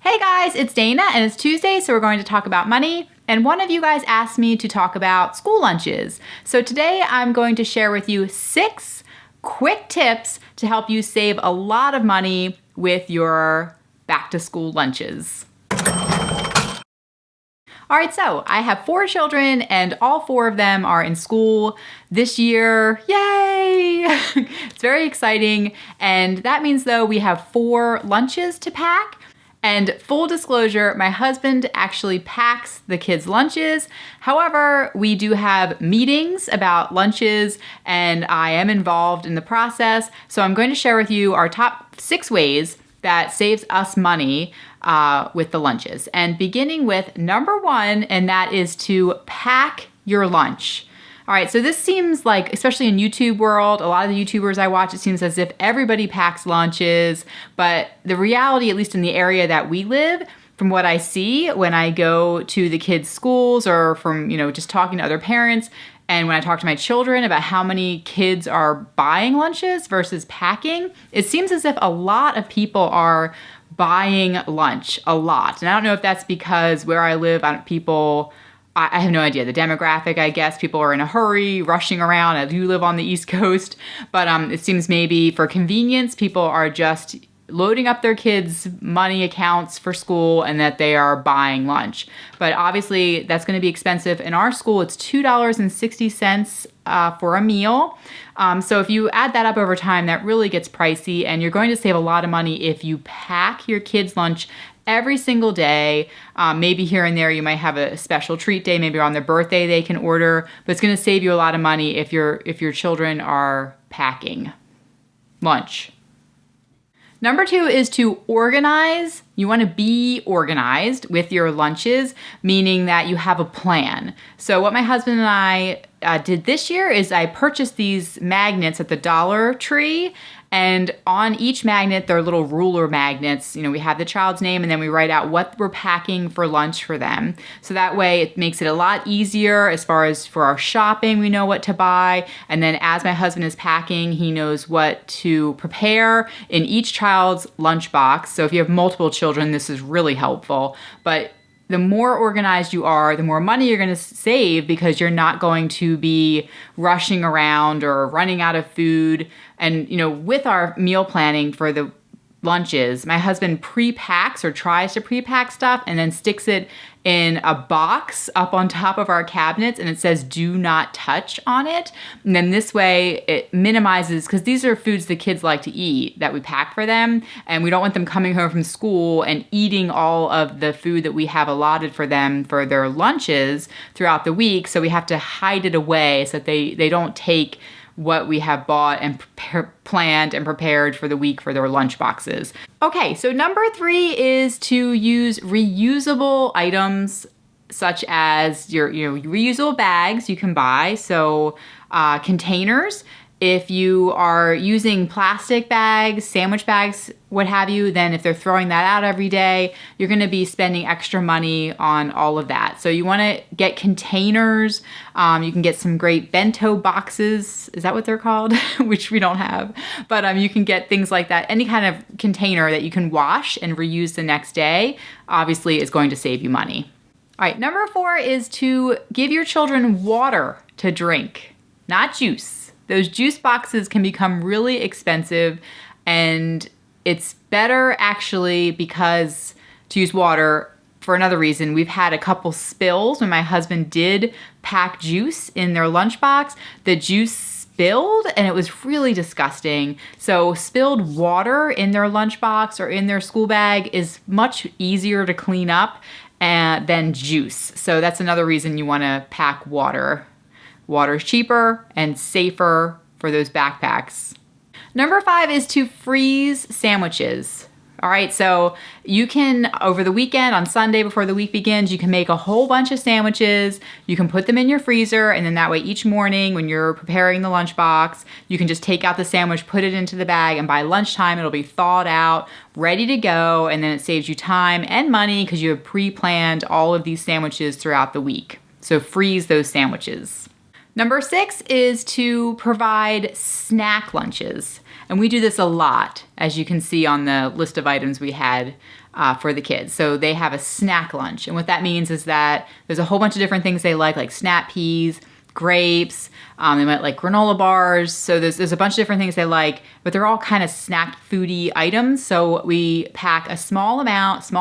Hey guys, it's Dana and it's Tuesday, so we're going to talk about money. And one of you guys asked me to talk about school lunches. So today I'm going to share with you 6 quick tips to help you save a lot of money with your back to school lunches. All right, so I have 4 children and all 4 of them are in school this year. Yay! It's very exciting. And that means though we have 4 lunches to pack. And full disclosure, my husband actually packs the kids' lunches. However, we do have meetings about lunches and I am involved in the process. So I'm going to share with you our top 6 ways that saves us money with the lunches. And beginning with number 1, and that is to pack your lunch. All right, so this seems like, especially in YouTube world, a lot of the YouTubers I watch, it seems as if everybody packs lunches, but the reality, at least in the area that we live, from what I see when I go to the kids' schools or from, just talking to other parents, and when I talk to my children about how many kids are buying lunches versus packing, it seems as if a lot of people are buying lunch, a lot. And I don't know if that's because where I live, I have no idea. The demographic, I guess, people are in a hurry, rushing around. I do live on the East Coast, but it seems maybe for convenience, people are just loading up their kids' money accounts for school and that they are buying lunch. But obviously, that's going to be expensive. In our school, it's $2.60 for a meal. So if you add that up over time, that really gets pricey, and you're going to save a lot of money if you pack your kids' lunch every single day. Maybe here and there you might have a special treat day, maybe on their birthday they can order, but it's going to save you a lot of money if your children are packing lunch. Number 2 is to organize. You want to be organized with your lunches, meaning that you have a plan. So what my husband and I did this year is I purchased these magnets at the Dollar Tree, and on each magnet, they're little ruler magnets. We have the child's name and then we write out what we're packing for lunch for them. So that way it makes it a lot easier as far as for our shopping, we know what to buy. And then as my husband is packing, he knows what to prepare in each child's lunchbox. So if you have multiple children, this is really helpful. But the more organized you are, the more money you're going to save because you're not going to be rushing around or running out of food. And, with our meal planning for the lunches, my husband pre-packs or tries to pre-pack stuff and then sticks it in a box up on top of our cabinets, and it says do not touch on it. And then this way it minimizes, because these are foods the kids like to eat that we pack for them, and we don't want them coming home from school and eating all of the food that we have allotted for them for their lunches throughout the week. So we have to hide it away so that they don't take what we have bought and planned and prepared for the week for their lunch boxes. Okay, so number 3 is to use reusable items such as your reusable bags you can buy. So containers. If you are using plastic bags, sandwich bags, what have you, then if they're throwing that out every day, you're going to be spending extra money on all of that. So you want to get containers. You can get some great bento boxes. Is that what they're called? Which we don't have. But you can get things like that. Any kind of container that you can wash and reuse the next day, obviously is going to save you money. All right, number 4 is to give your children water to drink, not juice. Those juice boxes can become really expensive, and it's better actually because to use water for another reason. We've had a couple spills when my husband did pack juice in their lunchbox. The juice spilled and it was really disgusting. So spilled water in their lunchbox or in their school bag is much easier to clean up than juice. So that's another reason you want to pack water. Water's cheaper and safer for those backpacks. Number 5 is to freeze sandwiches. All right, so you can, over the weekend, on Sunday before the week begins, you can make a whole bunch of sandwiches. You can put them in your freezer, and then that way each morning when you're preparing the lunchbox, you can just take out the sandwich, put it into the bag, and by lunchtime it'll be thawed out, ready to go, and then it saves you time and money because you have pre-planned all of these sandwiches throughout the week. So freeze those sandwiches. Number 6 is to provide snack lunches. And we do this a lot, as you can see on the list of items we had. for the kids. So they have a snack lunch. And what that means is that there's a whole bunch of different things they like snap peas, grapes. They might like granola bars. So there's a bunch of different things they like, but they're all kind of snack foody items. So we pack a small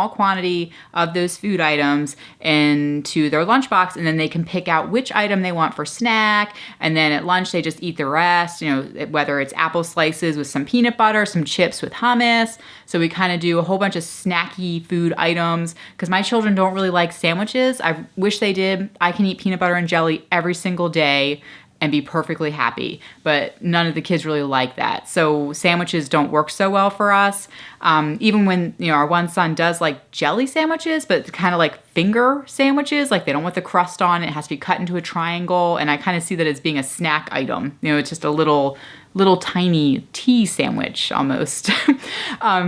quantity of those food items into their lunchbox, and then they can pick out which item they want for snack. And then at lunch, they just eat the rest, whether it's apple slices with some peanut butter, some chips with hummus. So we kind of do a whole bunch of snacky food items because my children don't really like sandwiches. I wish they did. I can eat peanut butter and jelly every single day and be perfectly happy, but none of the kids really like that. So sandwiches don't work so well for us. Even when, our one son does like jelly sandwiches, but kind of like finger sandwiches, like they don't want the crust on it. It has to be cut into a triangle. And I kind of see that as being a snack item. It's just a little tiny tea sandwich almost.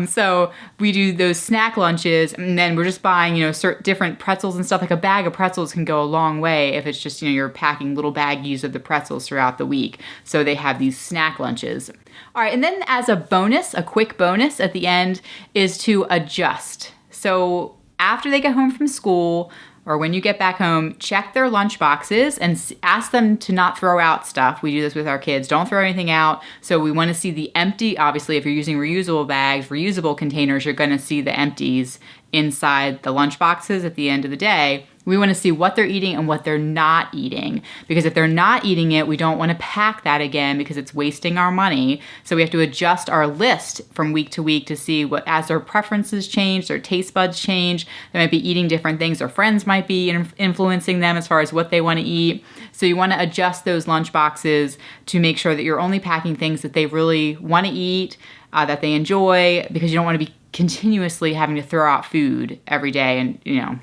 So we do those snack lunches, and then we're just buying, different pretzels and stuff. Like a bag of pretzels can go a long way if it's just, you're packing little baggies of the pretzels throughout the week. So they have these snack lunches. All right, and then as a quick bonus at the end is to adjust. So after they get home from school, or when you get back home, check their lunch boxes and ask them to not throw out stuff. We do this with our kids. Don't throw anything out. So we want to see the empty. Obviously, if you're using reusable bags, reusable containers, you're going to see the empties inside the lunch boxes at the end of the day. We want to see what they're eating and what they're not eating. Because if they're not eating it, we don't want to pack that again because it's wasting our money. So we have to adjust our list from week to week to see what, as their preferences change, their taste buds change, they might be eating different things. Their friends might be influencing them as far as what they want to eat. So you want to adjust those lunch boxes to make sure that you're only packing things that they really want to eat, that they enjoy, because you don't want to be continuously having to throw out food every day. And,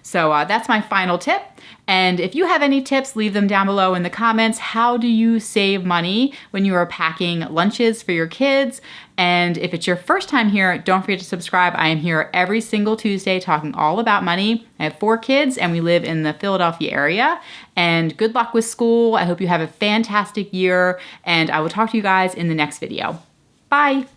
so that's my final tip. And if you have any tips, leave them down below in the comments. How do you save money when you are packing lunches for your kids? And if it's your first time here, don't forget to subscribe. I am here every single Tuesday talking all about money. I have 4 kids and we live in the Philadelphia area. And good luck with school. I hope you have a fantastic year, and I will talk to you guys in the next video. Bye.